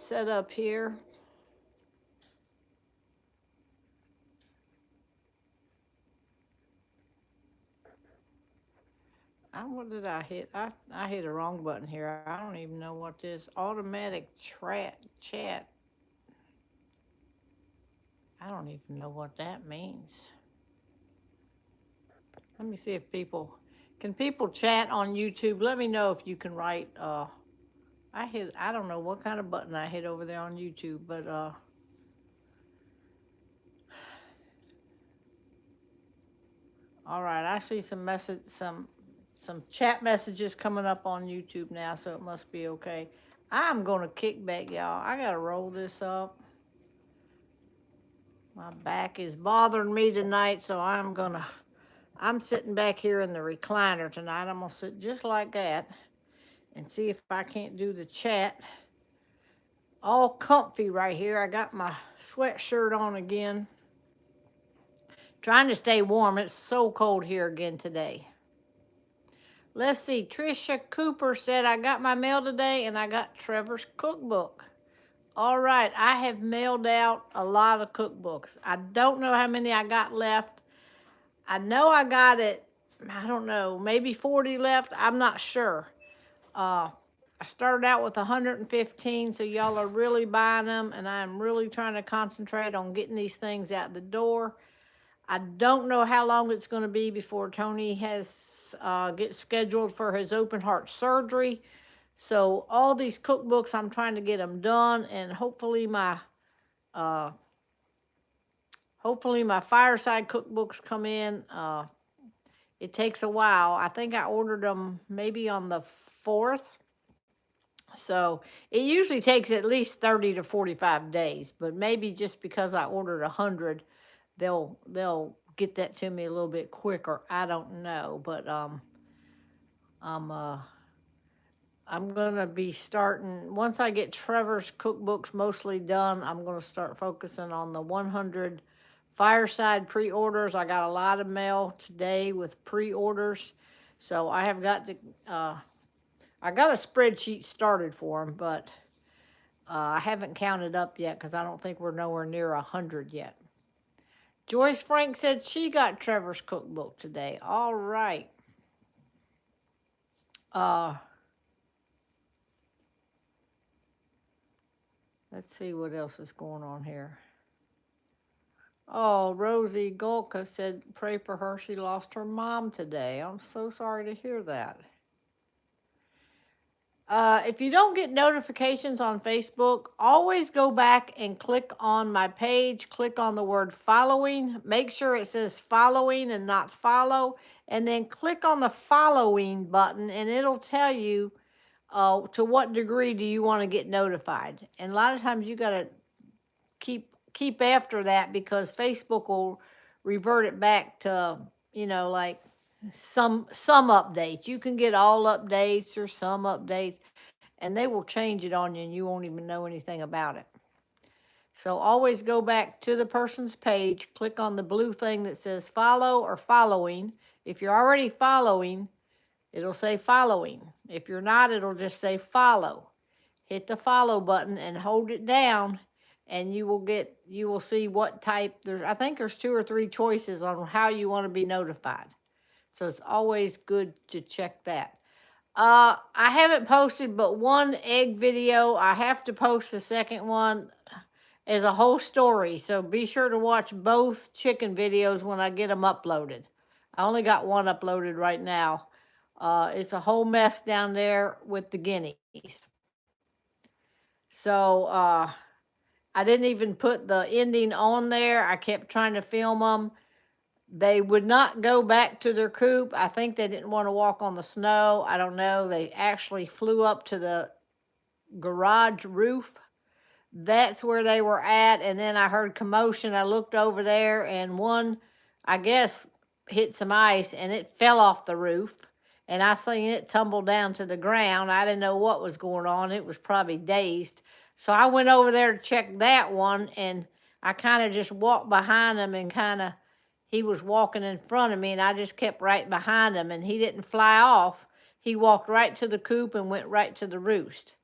set up here. What did I hit? I hit a wrong button here. I don't even know what this automatic chat. I don't even know what that means. Let me see if can people chat on YouTube? Let me know if you can write. I don't know what kind of button I hit over there on YouTube, but all right, I see some chat messages coming up on YouTube now, so it must be okay. I'm gonna kick back, y'all. I gotta roll this up. My back is bothering me tonight, so I'm sitting back here in the recliner tonight. I'm gonna sit just like that and see if I can't do the chat. All comfy right here. I got my sweatshirt on again. Trying to stay warm. It's so cold here again today. Let's see. Trisha Cooper said, I got my mail today and I got Trevor's cookbook. All right. I have mailed out a lot of cookbooks. I don't know how many I got left. I know I got it. I don't know. Maybe 40 left. I'm not sure. I started out with 115, so y'all are really buying them, and I'm really trying to concentrate on getting these things out the door. I don't know how long it's going to be before Tony has gets scheduled for his open heart surgery. So all these cookbooks, I'm trying to get them done, and hopefully my fireside cookbooks come in. It takes a while. I think I ordered them maybe on the 4th. So it usually takes at least 30 to 45 days, but maybe just because I ordered 100, they'll get that to me a little bit quicker. I don't know, but I'm uh I'm gonna be starting once I get Trevor's cookbooks mostly done. I'm gonna start focusing on the 100 fireside pre-orders. I got a lot of mail today with pre-orders, so I have got to. I got a spreadsheet started for them, but I haven't counted up yet because I don't think we're nowhere near 100 yet. Joyce Frank said she got Trevor's cookbook today. All right. Let's see what else is going on here. Oh, Rosie Golka said, pray for her. She lost her mom today. I'm so sorry to hear that. If you don't get notifications on Facebook, always go back and click on my page. Click on the word following. Make sure it says following and not follow. And then click on the following button and it'll tell you to what degree do you want to get notified. And a lot of times you got to keep after that because Facebook will revert it back to, like some updates. You can get all updates or some updates, and they will change it on you and you won't even know anything about it. So always go back to the person's page, click on the blue thing that says follow or following. If you're already following, it'll say following. If you're not, it'll just say follow. Hit the follow button and hold it down, and you will see what type. I think there's 2 or 3 choices on how you want to be notified. So it's always good to check that. I haven't posted but one egg video. I have to post the second one as a whole story. So be sure to watch both chicken videos when I get them uploaded. I only got one uploaded right now. It's a whole mess down there with the guineas. So I didn't even put the ending on there. I kept trying to film them. They would not go back to their coop. I think they didn't want to walk on the snow. I don't know. They actually flew up to the garage roof. That's where they were at. And then I heard commotion. I looked over there and one, I guess, hit some ice and it fell off the roof. And I seen it tumble down to the ground. I didn't know what was going on. It was probably dazed. So I went over there to check that one, and I kind of just walked behind him and he was walking in front of me, and I just kept right behind him, and he didn't fly off. He walked right to the coop and went right to the roost.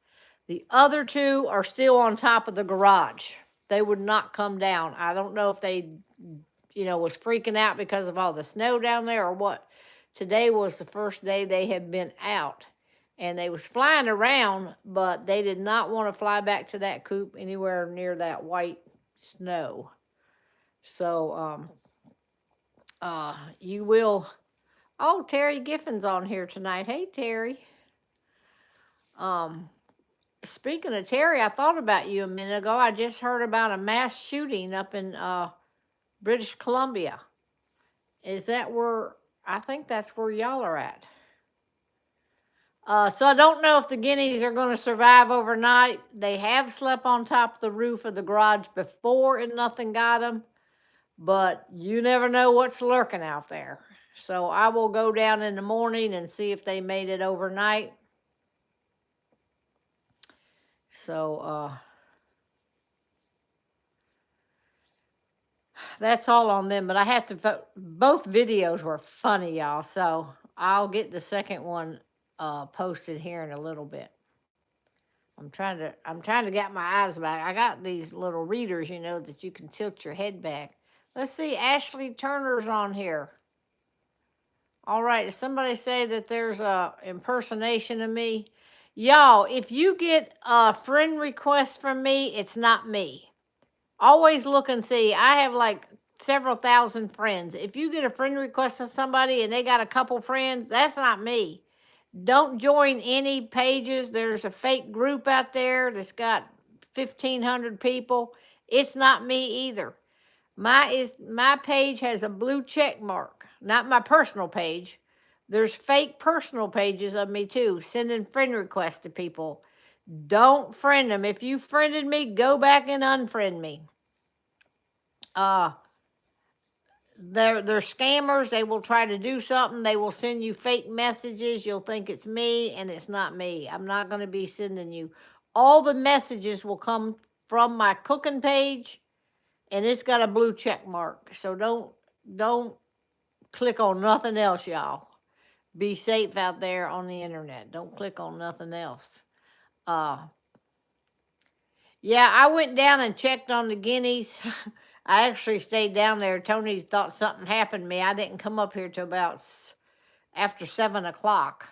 The other two are still on top of the garage. They would not come down. I don't know if they, was freaking out because of all the snow down there or what. Today was the first day they had been out, and they was flying around, but they did not want to fly back to that coop anywhere near that white snow. So you will. Oh, Terry Giffin's on here tonight. Hey, Terry. Um, Speaking of Terry, I thought about you a minute ago. I just heard about a mass shooting up in British Columbia. Is that where? I think that's where y'all are at. So I don't know if the guineas are going to survive overnight. They have slept on top of the roof of the garage before and nothing got them, but you never know what's lurking out there. So I will go down in the morning and see if they made it overnight. So that's all on them, but I have to vote. Both videos were funny, y'all. So I'll get the second one posted here in a little bit. I'm trying to get my eyes back. I got these little readers, that you can tilt your head back. Let's see, Ashley Turner's on here. All right, did somebody say that there's a impersonation of me? Y'all, if you get a friend request from me, it's not me. Always look and see. I have like several thousand friends. If you get a friend request of somebody and they got a couple friends, that's not me. Don't join any pages. There's a fake group out there that's got 1,500 people. It's not me either. My page has a blue check mark, not my personal page. There's fake personal pages of me too, sending friend requests to people. Don't friend them. If you friended me, go back and unfriend me. They're scammers. They will try to do something. They will send you fake messages. You'll think it's me, and it's not me. I'm not going to be sending you. All the messages will come from my cooking page, and it's got a blue check mark. So don't click on nothing else, y'all. Be safe out there on the internet. Don't click on nothing else. Yeah, I went down and checked on the guineas. I actually stayed down there. Tony thought something happened to me. I didn't come up here till about after 7 o'clock.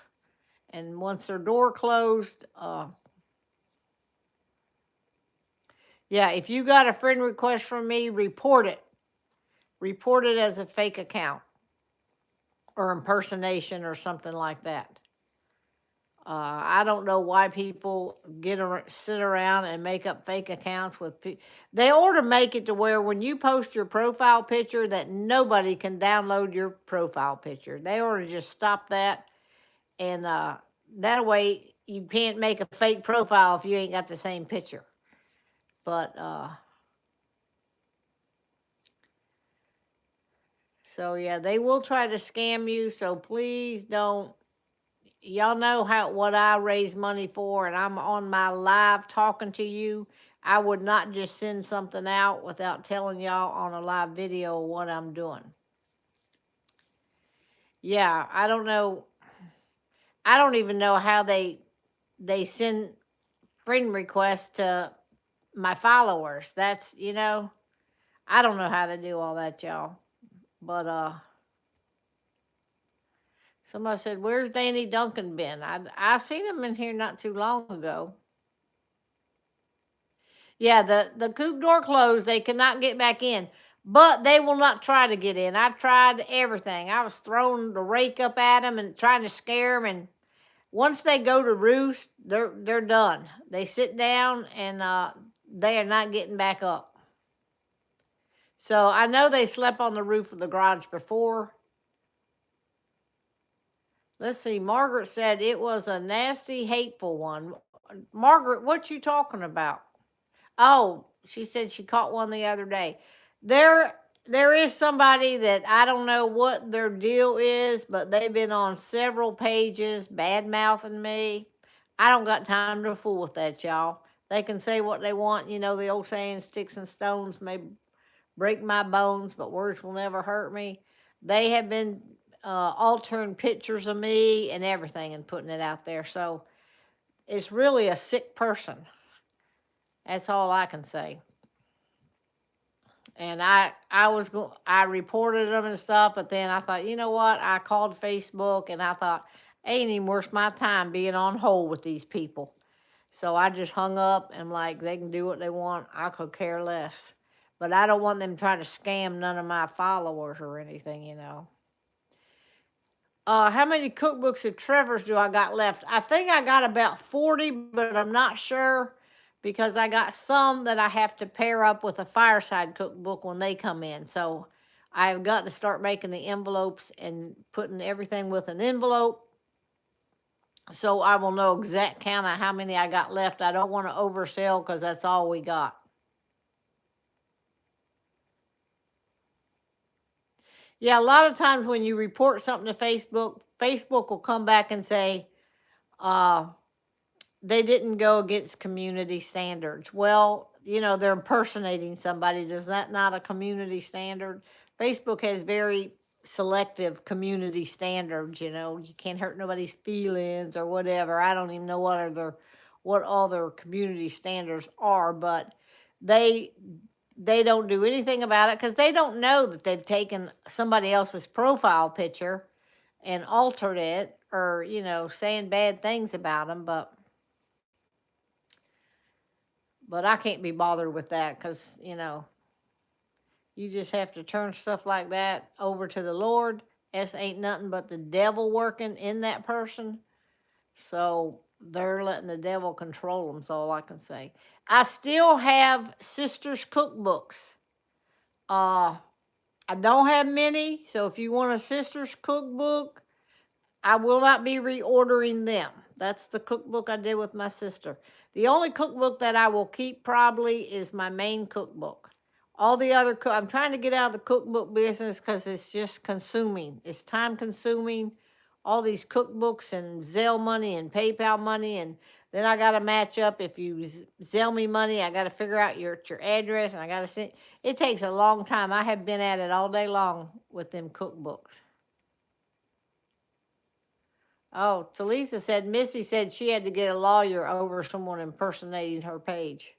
And once their door closed, yeah, if you got a friend request from me, report it. Report it as a fake account or impersonation or something like that. I don't know why people sit around and make up fake accounts with people. They ought to make it to where when you post your profile picture that nobody can download your profile picture. They ought to just stop that. And that way you can't make a fake profile if you ain't got the same picture. But so yeah, they will try to scam you. So please don't. Y'all know what I raise money for, and I'm on my live talking to you. I would not just send something out without telling y'all on a live video what I'm doing. Yeah, I don't know. I don't even know how they send friend requests to my followers. That's, I don't know how to do all that, y'all. But somebody said, "Where's Danny Duncan been?" I seen him in here not too long ago. Yeah, the coop door closed. They could not get back in, but they will not try to get in. I tried everything. I was throwing the rake up at them and trying to scare them. And once they go to roost, they're done. They sit down and they are not getting back up. So I know they slept on the roof of the garage before. Let's see. Margaret said it was a nasty, hateful one. Margaret, what you talking about? Oh, she said she caught one the other day. There is somebody that I don't know what their deal is, but they've been on several pages bad mouthing me. I don't got time to fool with that, y'all. They can say what they want. You know the old saying, sticks and stones may break my bones, but words will never hurt me. They have been altering pictures of me and everything and putting it out there. So it's really a sick person. That's all I can say. And I reported them and stuff, but then I thought, you know what? I called Facebook and I thought, ain't even worth my time being on hold with these people. So I just hung up and like they can do what they want. I could care less. But I don't want them trying to scam none of my followers or anything, you know. How many cookbooks of Trevor's do I got left? I think I got about 40, but I'm not sure because I got some that I have to pair up with a fireside cookbook when they come in. So I've got to start making the envelopes and putting everything with an envelope. So I will know exact count of how many I got left. I don't want to oversell because that's all we got. Yeah, a lot of times when you report something to Facebook, Facebook will come back and say, uh, they didn't go against community standards. Well, you know, they're impersonating somebody. Does that not a community standard? Facebook has very selective community standards, you know. You can't hurt nobody's feelings or whatever. I don't even know what all their community standards are, but they they don't do anything about it because they don't know that they've taken somebody else's profile picture and altered it or, you know, saying bad things about them, but I can't be bothered with that because, you know, you just have to turn stuff like that over to the Lord. This ain't nothing but the devil working in that person. So they're letting the devil control them. That's all I can say. I still have sisters' cookbooks. Uh, I don't have many. So if you want a sister's cookbook, I will not be reordering them. That's the cookbook I did with my sister. The only cookbook that I will keep probably is my main cookbook. All the other I'm trying to get out of the cookbook business because it's just consuming. It's time consuming. All these cookbooks and Zelle money and PayPal money, and then I got to match up. If you Zelle me money, I got to figure out your address, and I got to send. It takes a long time. I have been at it all day long with them cookbooks. Oh, Talisa said Missy said she had to get a lawyer over someone impersonating her page.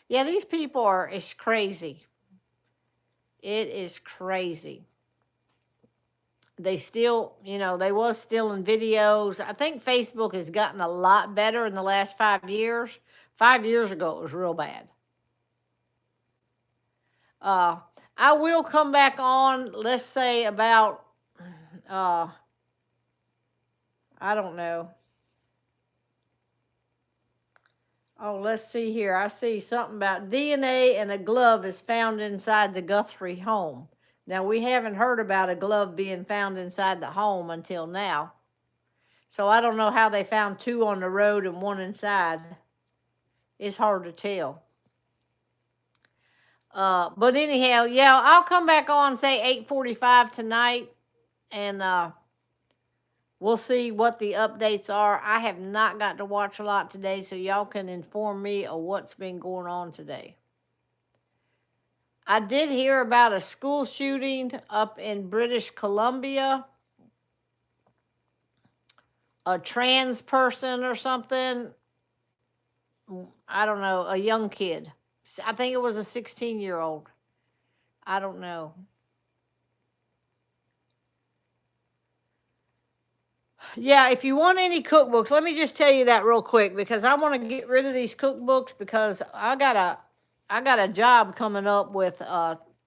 Yeah, these people are, it's crazy. It is crazy. They still, you know, they was stealing videos. I think Facebook has gotten a lot better in the last 5 years. 5 years ago, it was real bad. Uh, I will come back on, let's say about, uh, I don't know. Oh, let's see here. I see something about DNA and a glove is found inside the Guthrie home. Now, we haven't heard about a glove being found inside the home until now. So I don't know how they found two on the road and one inside. It's hard to tell. But anyhow, yeah, I'll come back on, say 8:45 tonight, and we'll see what the updates are. I have not got to watch a lot today, so y'all can inform me of what's been going on today. I did hear about a school shooting up in British Columbia. A trans person or something. I don't know, a young kid. I think it was a 16-year-old. I don't know. Yeah, if you want any cookbooks, let me just tell you that real quick because I want to get rid of these cookbooks because I got a job coming up with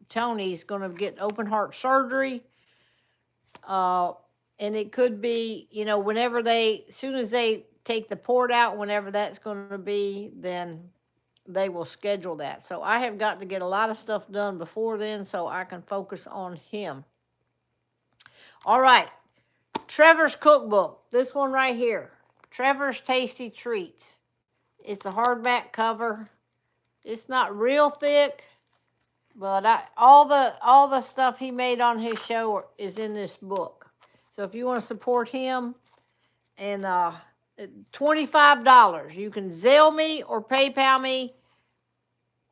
Tony's going to get open heart surgery. And it could be, you know, whenever as soon as they take the port out, whenever that's going to be, then they will schedule that. So I have got to get a lot of stuff done before then so I can focus on him. All right. Trevor's cookbook. This one right here. Trevor's Tasty Treats. It's a hardback cover. It's not real thick, but all the stuff he made on his show is in this book. So if you want to support him, and $25, you can Zelle me or PayPal me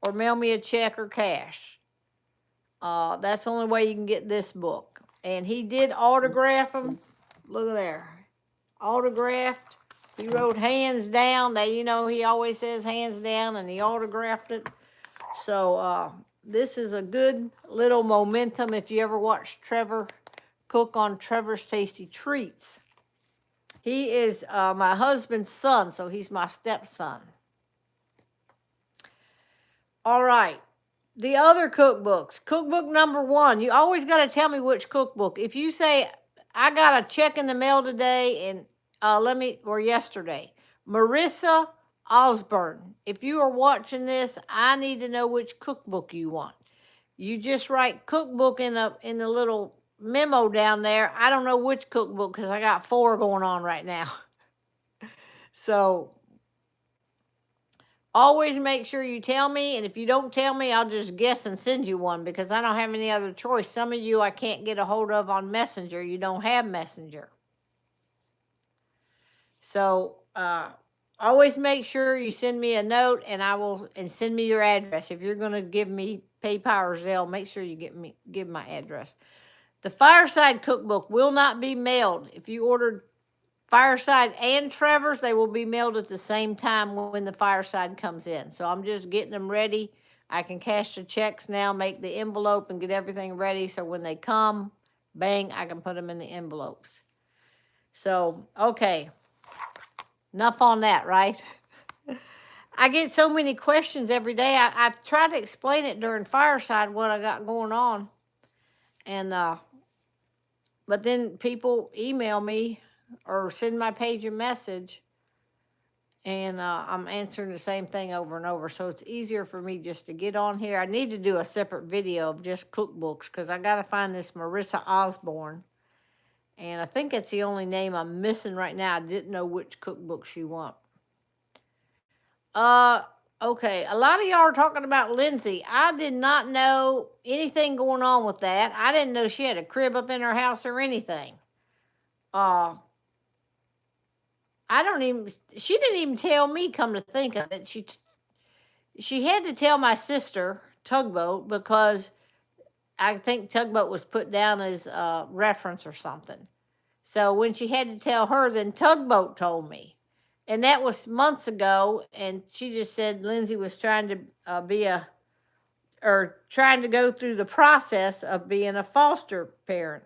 or mail me a check or cash. That's the only way you can get this book. And he did autograph them. Look at there. Autographed. He wrote hands down. That, you know, he always says hands down, and he autographed it. So this is a good little momentum if you ever watch Trevor cook on Trevor's Tasty Treats. He is my husband's son, so he's my stepson. All right. The other cookbooks. Cookbook number 1. You always got to tell me which cookbook. If you say, I got a check in the mail today and or yesterday. Marissa Osborne. If you are watching this, I need to know which cookbook you want. You just write cookbook in the little memo down there. I don't know which cookbook because I got 4 going on right now. So always make sure you tell me, and if you don't tell me, I'll just guess and send you one because I don't have any other choice. Some of you I can't get a hold of on Messenger. You don't have Messenger. So always make sure you send me a note, and send me your address. If you're going to give me PayPal or Zelle, make sure you give my address. The Fireside Cookbook will not be mailed. If you ordered Fireside and Trevor's, they will be mailed at the same time when the Fireside comes in. So I'm just getting them ready. I can cash the checks now, make the envelope, and get everything ready. So when they come, bang, I can put them in the envelopes. So, okay. Enough on that, right? I get so many questions every day. I try to explain it during Fireside what I got going on. And, but then people email me or send my page a message, and I'm answering the same thing over and over. So it's easier for me just to get on here. I need to do a separate video of just cookbooks because I got to find this Marissa Osborne. And I think it's the only name I'm missing right now. I didn't know which cookbook she want. Okay. A lot of y'all are talking about Lindsay. I did not know anything going on with that. I didn't know she had a crib up in her house or anything. She didn't even tell me, come to think of it. She had to tell my sister, Tugboat, because I think Tugboat was put down as a reference or something. So when she had to tell her, then Tugboat told me. And that was months ago, and she just said Lindsay was trying to trying to go through the process of being a foster parent.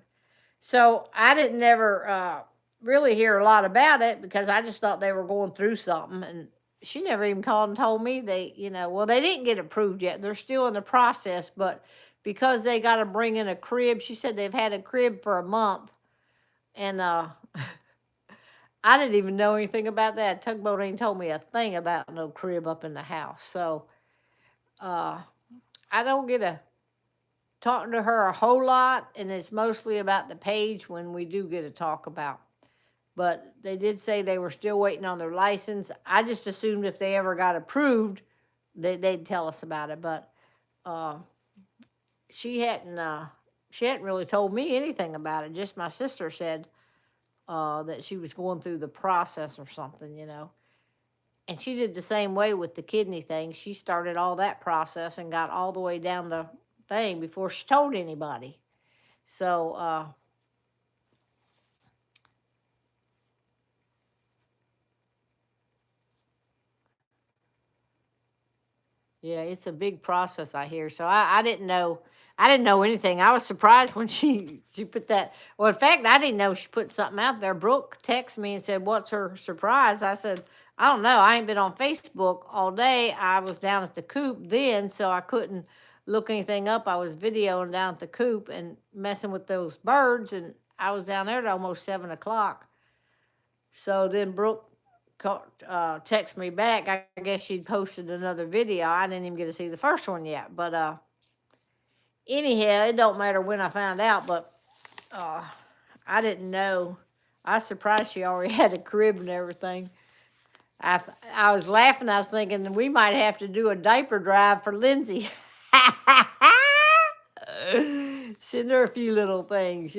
So I didn't never really hear a lot about it because I just thought they were going through something, and she never even called and told me they didn't get approved yet. They're still in the process, but because they got to bring in a crib, she said they've had a crib for a month, and I didn't even know anything about that. Tugboat ain't told me a thing about no crib up in the house, so I don't get to talk to her a whole lot, and it's mostly about the page when we do get to talk about. But they did say they were still waiting on their license. I just assumed if they ever got approved, they'd tell us about it. But she hadn't really told me anything about it. Just my sister said that she was going through the process or something, And she did the same way with the kidney thing. She started all that process and got all the way down the thing before she told anybody. So yeah, it's a big process, I hear. So I didn't know anything. I was surprised when she put that. Well, in fact, I didn't know she put something out there. Brooke texted me and said, "What's her surprise?" I said, "I don't know. I ain't been on Facebook all day. I was down at the coop then, so I couldn't look anything up. I was videoing down at the coop and messing with those birds, and I was down there at almost 7 o'clock. So then Brooke text me back. I guess she'd posted another video. I didn't even get to see the first one yet. But anyhow, it don't matter when I found out. But I didn't know. I was surprised she already had a crib and everything. I was laughing. I was thinking we might have to do a diaper drive for Lindsay. Send her a few little things,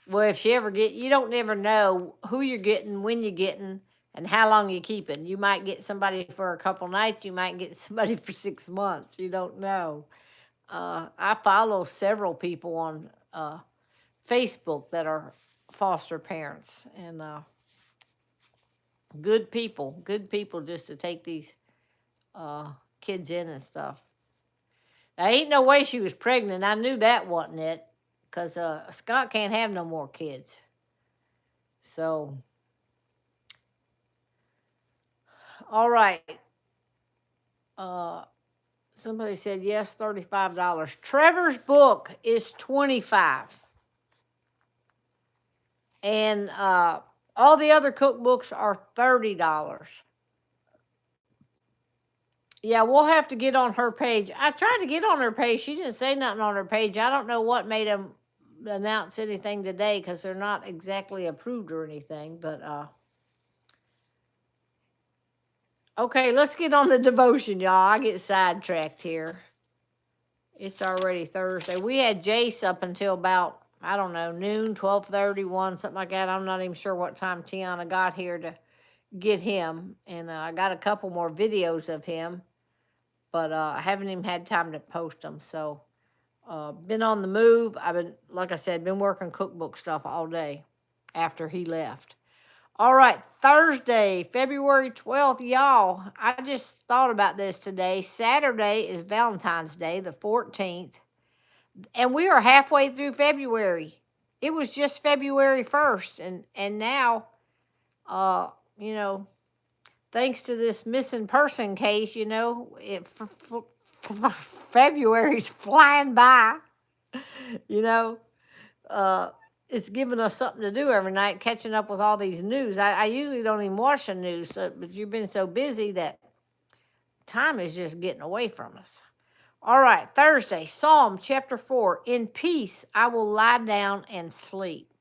Well, if she ever you don't never know who you're getting, when you're getting, and how long you're keeping. You might get somebody for a couple nights. You might get somebody for 6 months. You don't know. I follow several people on Facebook that are foster parents, and Good people just to take these kids in and stuff. There ain't no way she was pregnant. I knew that wasn't it, because Scott can't have no more kids. So, all right. Uh, Somebody said yes, $35. Trevor's book is 25, and all the other cookbooks are $30. Yeah, we'll have to get on her page. I tried to get on her page. She didn't say nothing on her page. I don't know what made them announce anything today, because they're not exactly approved or anything. But okay, let's get on the devotion, y'all. I get sidetracked here. It's already Thursday. We had Jace up until about, I don't know, noon, 12:31, something like that. I'm not even sure what time Tiana got here to get him. And I got a couple more videos of him, but I haven't even had time to post them. So, been on the move. I've been, like I said, been working cookbook stuff all day after he left. All right, Thursday, February 12th, y'all. I just thought about this today. Saturday is Valentine's Day, the 14th, and we are halfway through February. It was just February 1st, and now, you know, thanks to this missing person case, you know, February's flying by. You know, it's giving us something to do every night, catching up with all these news. I usually don't even watch the news, but you've been so busy that time is just getting away from us. All right, Thursday, Psalm chapter 4. In peace I will lie down and sleep.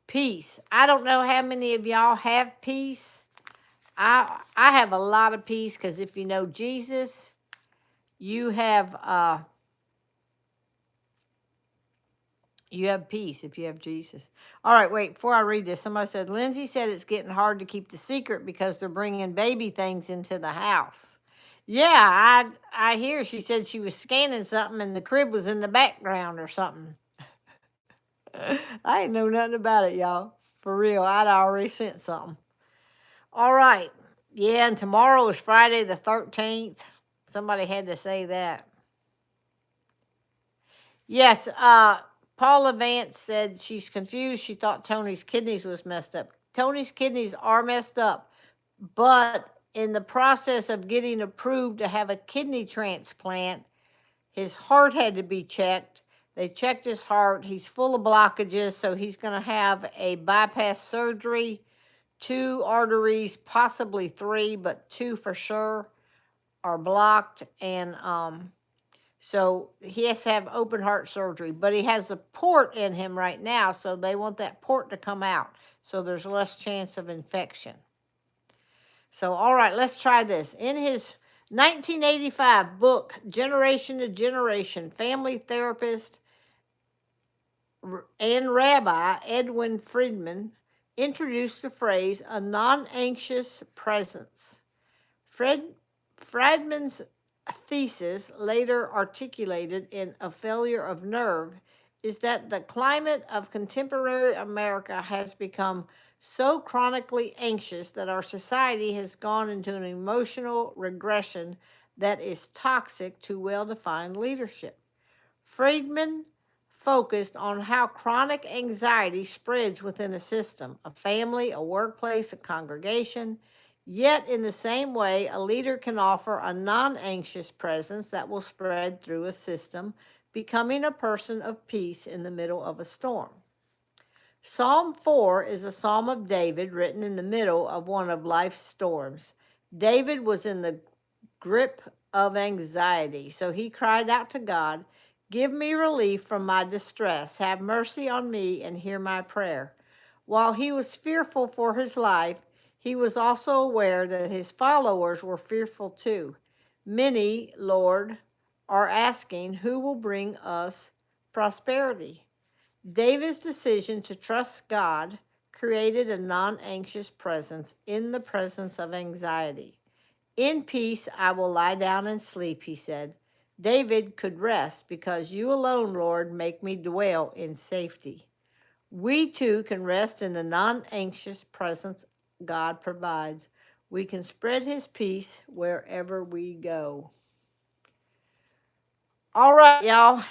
Peace. I don't know how many of y'all have peace. I have a lot of peace, because if you know Jesus, you have peace if you have Jesus. All right, wait, before I read this, somebody said, Lindsay said it's getting hard to keep the secret because they're bringing baby things into the house. Yeah, I hear. She said she was scanning something and the crib was in the background or something. I ain't know nothing about it, y'all. For real, I'd already sent something. All right. Yeah, and tomorrow is Friday the 13th. Somebody had to say that. Yes, Paula Vance said she's confused. She thought Tony's kidneys was messed up. Tony's kidneys are messed up, but in the process of getting approved to have a kidney transplant, his heart had to be checked. They checked his heart. He's full of blockages, so he's going to have a bypass surgery. 2 arteries, possibly 3, but 2 for sure are blocked, and so he has to have open heart surgery, but he has a port in him right now, so they want that port to come out, so there's less chance of infection. So, all right, let's try this. In his 1985 book, Generation to Generation, family therapist and rabbi Edwin Friedman introduced the phrase, a non-anxious presence. Friedman's thesis, later articulated in A Failure of Nerve, is that the climate of contemporary America has become so chronically anxious that our society has gone into an emotional regression that is toxic to well-defined leadership. Friedman focused on how chronic anxiety spreads within a system, a family, a workplace, a congregation. Yet, in the same way, a leader can offer a non-anxious presence that will spread through a system, becoming a person of peace in the middle of a storm. Psalm 4 is a psalm of David written in the middle of one of life's storms. David was in the grip of anxiety, so he cried out to God, give me relief from my distress. Have mercy on me and hear my prayer. While he was fearful for his life, he was also aware that his followers were fearful too. Many, Lord, are asking, who will bring us prosperity? David's decision to trust God created a non-anxious presence in the presence of anxiety. In peace I will lie down and sleep, he said. David could rest because you alone, Lord, make me dwell in safety. we too can rest in the non-anxious presence God provides. We can spread his peace wherever we go. All right, y'all.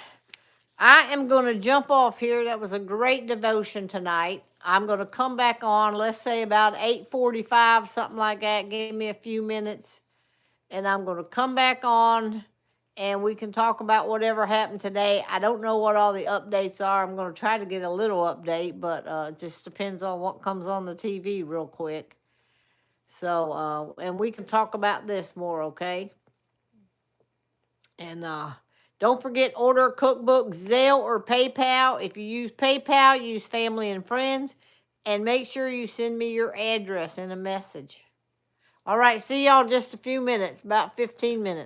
I am going to jump off here. That was a great devotion tonight. I'm going to come back on, let's say about 8:45, something like that. Give me a few minutes. And I'm going to come back on and we can talk about whatever happened today. I don't know what all the updates are. I'm going to try to get a little update, but it just depends on what comes on the TV real quick. So, and we can talk about this more, okay? And don't forget, order a cookbook, Zelle or PayPal. If you use PayPal, use family and friends. And make sure you send me your address in a message. All right, see y'all in just a few minutes, about 15 minutes.